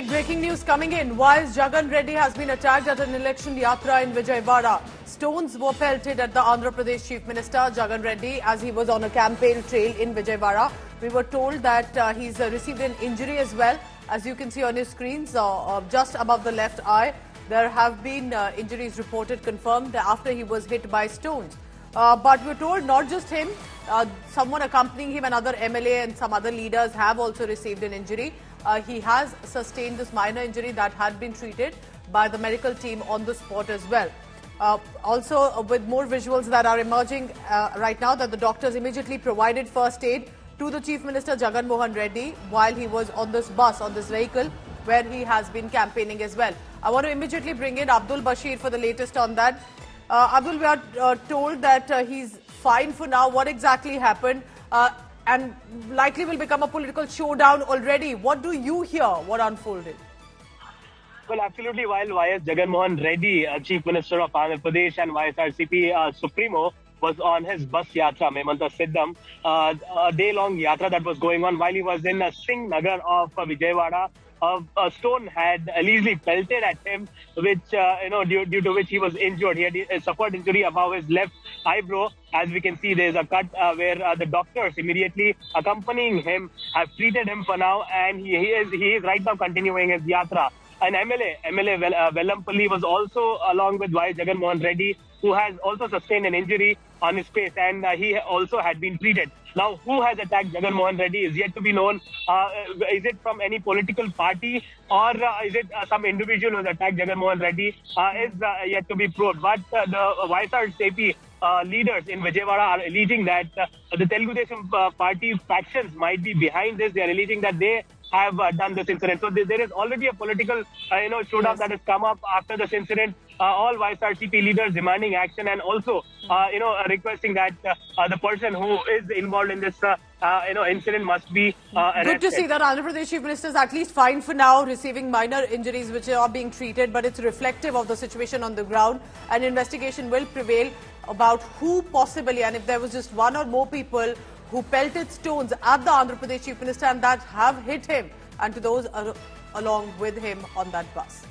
Big breaking news coming in. While Jagan Reddy has been attacked at an election yatra in Vijayawada, stones were pelted at the Andhra Pradesh Chief Minister Jagan Reddy as he was on a campaign trail in Vijayawada. We were told that he's received an injury as well. As you can see on your screens, just above the left eye, there have been injuries reported, confirmed after he was hit by stones. But we're told not just him, someone accompanying him, another MLA and some other leaders have also received an injury. He has sustained this minor injury that had been treated by the medical team on the spot as well. Also, with more visuals that are emerging right now, that the doctors immediately provided first aid to the Chief Minister Jagan Mohan Reddy while he was on this bus, on this vehicle, where he has been campaigning as well. I want to immediately bring in Abdul Bashir for the latest on that. Abdul, we are told that he's fine for now. What exactly happened? And likely will become a political showdown already. What do you hear? What unfolded? Well, absolutely. While YS Jagan Mohan Reddy, Chief Minister of Andhra Pradesh and YSRCP Supremo, was on his bus yatra, Memanta Siddham, a day-long yatra that was going on while he was in Singh Nagar of Vijayawada. A stone had allegedly pelted at him, which due to which he was injured. He had suffered injury above his left eyebrow. As we can see, there is a cut where the doctors immediately accompanying him have treated him for now, and he is right now continuing his yatra. An MLA Vellampalli was also along with Y. Jagan Mohan Reddy, who has also sustained an injury on his face, and he also had been treated. Now, who has attacked Jagan Mohan Reddy is yet to be known. Is it from any political party, or is it some individual who has attacked Jagan Mohan Reddy? Is yet to be proved. But the YSRCP leaders in Vijayawada are alleging that the Telugu Desam party factions might be behind this. They are alleging that they have done this incident. So there is already a political, showdown that has come up after this incident. All YSRCP leaders demanding action and also, requesting that the person who is involved in this, incident must be arrested. Good to see that Andhra Pradesh Chief Minister is at least fine for now, receiving minor injuries which are being treated, but it's reflective of the situation on the ground. An investigation will prevail about who possibly, and if there was just one or more people who pelted stones at the Andhra Pradesh Chief Minister and that have hit him and to those along with him on that bus.